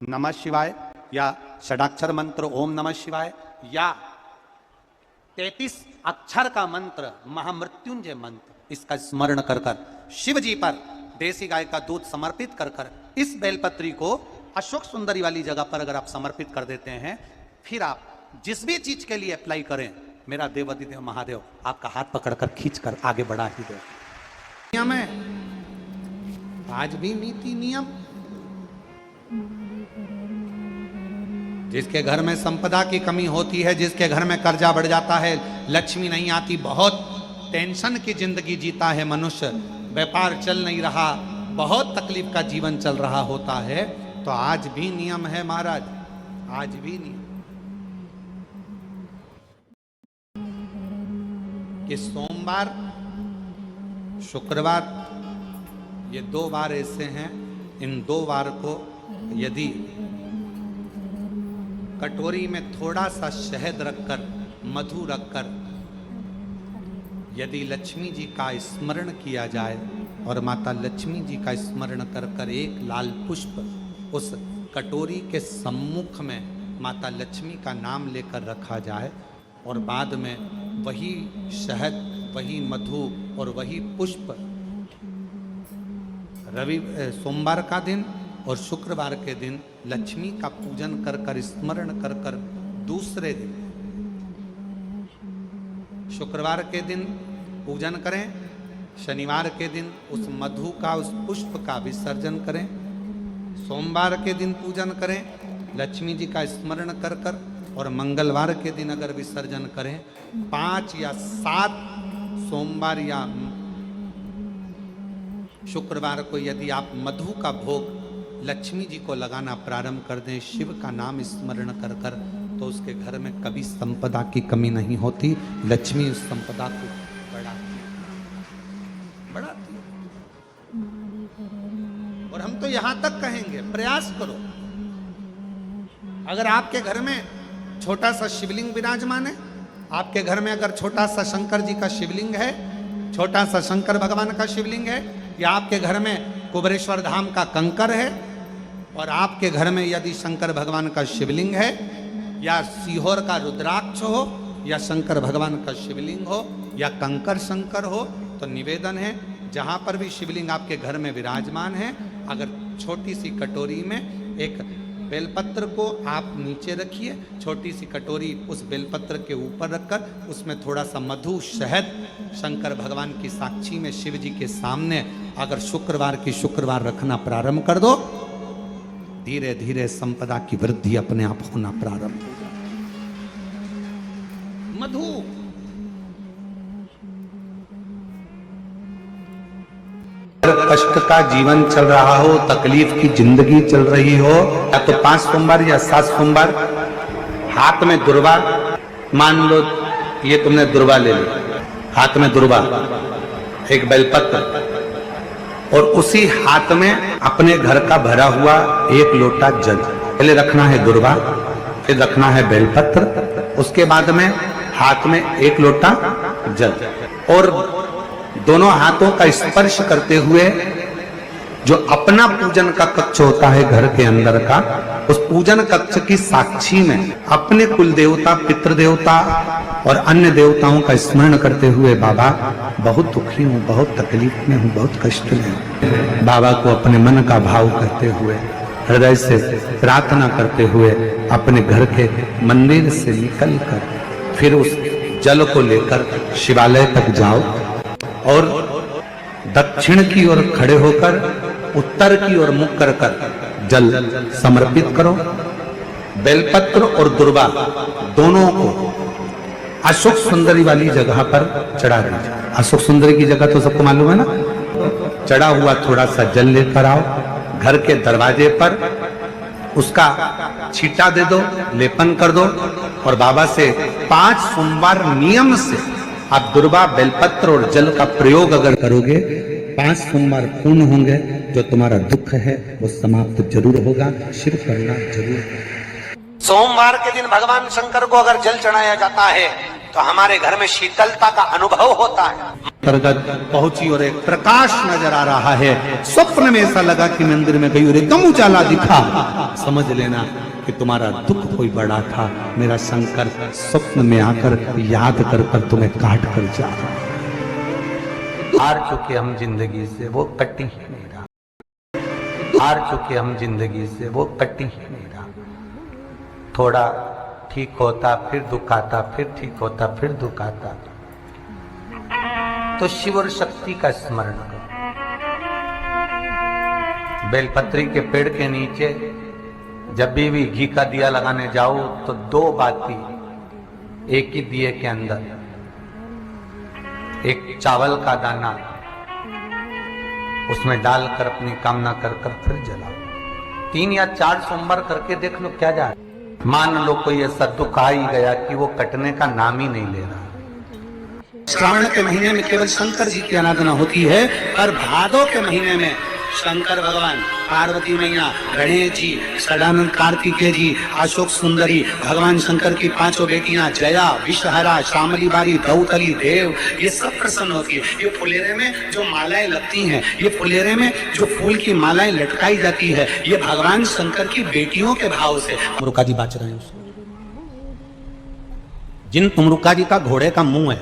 नमः शिवाय या षडाक्षर मंत्र ओम नमः शिवाय या 33 अक्षर का मंत्र महामृत्युंजय मंत्र, इसका स्मरण कर कर शिव जी पर देसी गाय का दूध समर्पित कर कर इस बेलपत्री को अशोक सुंदरी वाली जगह पर अगर आप समर्पित कर देते हैं, फिर आप जिस भी चीज के लिए अप्लाई करें, मेरा देवाधिदेव महादेव आपका हाथ पकड़कर खींचकर आगे बढ़ा ही दे। नियम है, आज भी नीति नियम। जिसके घर में संपदा की कमी होती है, जिसके घर में कर्जा बढ़ जाता है, लक्ष्मी नहीं आती, बहुत टेंशन की जिंदगी जीता है मनुष्य, व्यापार चल नहीं रहा, बहुत तकलीफ का जीवन चल रहा होता है, तो आज भी नियम है महाराज, आज भी नियम कि सोमवार शुक्रवार ये 2 बार ऐसे हैं, इन 2 बार को यदि कटोरी में थोड़ा सा शहद रखकर, मधु रखकर यदि लक्ष्मी जी का स्मरण किया जाए और माता लक्ष्मी जी का स्मरण कर कर एक लाल पुष्प उस कटोरी के सम्मुख में माता लक्ष्मी का नाम लेकर रखा जाए और बाद में वही शहद, वही मधु और वही पुष्प सोमवार का दिन और शुक्रवार के दिन लक्ष्मी का पूजन कर कर, स्मरण कर कर, दूसरे दिन शुक्रवार के दिन पूजन करें, शनिवार के दिन उस मधु का, उस पुष्प का विसर्जन करें, सोमवार के दिन पूजन करें लक्ष्मी जी का स्मरण कर कर, और मंगलवार के दिन अगर विसर्जन करें, 5 या 7 सोमवार या शुक्रवार को यदि आप मधु का भोग लक्ष्मी जी को लगाना प्रारंभ कर दें, शिव का नाम स्मरण कर कर, तो उसके घर में कभी संपदा की कमी नहीं होती, लक्ष्मी उस संपदा को बढ़ाती। और हम तो यहां तक कहेंगे, प्रयास करो, अगर आपके घर में छोटा सा शिवलिंग विराजमान है, आपके घर में अगर छोटा सा शंकर जी का शिवलिंग है, छोटा सा शंकर भगवान का शिवलिंग है, या आपके घर में कुबेरेश्वर धाम का कंकर है, और आपके घर में यदि शंकर भगवान का शिवलिंग है, या सीहोर का रुद्राक्ष हो, या शंकर भगवान का शिवलिंग हो, या कंकर शंकर हो, तो निवेदन है जहां पर भी शिवलिंग आपके घर में विराजमान है, अगर छोटी सी कटोरी में एक बेलपत्र को आप नीचे रखिए, छोटी सी कटोरी उस बेलपत्र के ऊपर रखकर उसमें थोड़ा सा मधु, शहद, शंकर भगवान की साक्षी में शिव जी के सामने अगर शुक्रवार की शुक्रवार रखना प्रारंभ कर दो, धीरे धीरे संपदा की वृद्धि अपने आप होना प्रारंभ होगा। मधु कष्ट का जीवन चल रहा हो, तकलीफ की जिंदगी चल रही हो, या तो 5 सोमवार या 7 सोमवार हाथ में दुर्वा, मान लो ये तुमने दुर्वा ले ली, हाथ में दुर्वा, एक बेलपत्र, और उसी हाथ में अपने घर का भरा हुआ 1 लोटा जल, पहले रखना है दुर्वा, फिर रखना है बेलपत्र, उसके बाद में हाथ में 1 लोटा जल, और दोनों हाथों का स्पर्श करते हुए जो अपना पूजन का कक्ष होता है घर के अंदर का, उस पूजन कक्ष की साक्षी में अपने कुल देवता, पितृ देवता और अन्य देवताओं का स्मरण करते हुए, बाबा बहुत दुखी हूँ, बहुत तकलीफ में हूँ, बहुत कष्ट में हूँ, बाबा को अपने मन का भाव करते हुए, हृदय से प्रार्थना करते हुए अपने घर के मंदिर से निकल कर फिर उस जल को लेकर शिवालय तक जाओ और दक्षिण की ओर खड़े होकर उत्तर की ओर मुख कर कर जल समर्पित करो। बेलपत्र और दुर्वा दोनों को अशोक सुंदरी वाली जगह पर चढ़ा दीजिए। अशोक सुंदरी की जगह तो सबको मालूम है ना, चढ़ा हुआ थोड़ा सा जल लेकर आओ, घर के दरवाजे पर उसका छींटा दे दो, लेपन कर दो, और बाबा से 5 सोमवार नियम से आप दुर्वा, बेलपत्र और जल का प्रयोग अगर करोगे, 5 सोमवार पूर्ण होंगे, जो तुम्हारा दुख है वो समाप्त जरूर होगा, शिव करना जरूर। सोमवार के दिन भगवान शंकर को अगर जल चढ़ाया जाता है तो हमारे घर में शीतलता का अनुभव होता है। अंतर्गत पहुंची और एक प्रकाश नजर आ रहा है। स्वप्न में ऐसा लगा कि मंदिर में गई और एकदम उजाला दिखा। समझ लेना कि तुम्हारा दुख कोई बड़ा था। मेरा शंकर स्वप्न में आकर याद कर कर तुम्हें काट कर जा रहा। हार चुके हम जिंदगी से, वो कटी ही नहीं रहा। हार चुके हम जिंदगी से, वो कटी ही नहीं रहा। थोड़ा ठीक होता फिर दुखाता, फिर ठीक होता फिर दुखाता। तो शिव और शक्ति का स्मरण करो। बेलपत्री के पेड़ के नीचे जब भी घी का दिया लगाने जाओ तो 2 बाती एक ही दिए के अंदर, एक चावल का दाना उसमें डालकर अपनी कामना कर कर फिर जलाओ। 3 या 4 सोमवार करके देख लो क्या जा रहा है। मान लो कोई ऐसा दुख आ ही गया कि वो कटने का नाम ही नहीं ले रहा। श्रावण के महीने में केवल शंकर जी की आराधना होती है, और भादो के महीने में शंकर भगवान, पार्वती मैया, गणेश जी, सदानंद कार्तिकेय जी, अशोक सुंदरी, भगवान शंकर की 5 बेटियां जया, विषहरा, श्यामली बारी, दौतली, देव, ये सब प्रसन्न होती है। ये फुलेरे में जो मालाएं लगती हैं, ये फुलेरे में जो फूल की मालाएं लटकाई जाती है, ये भगवान शंकर की बेटियों के भाव से तुमरुका जी बाच रहे हैं। जिन तुमरुका जी का घोड़े का मुंह है,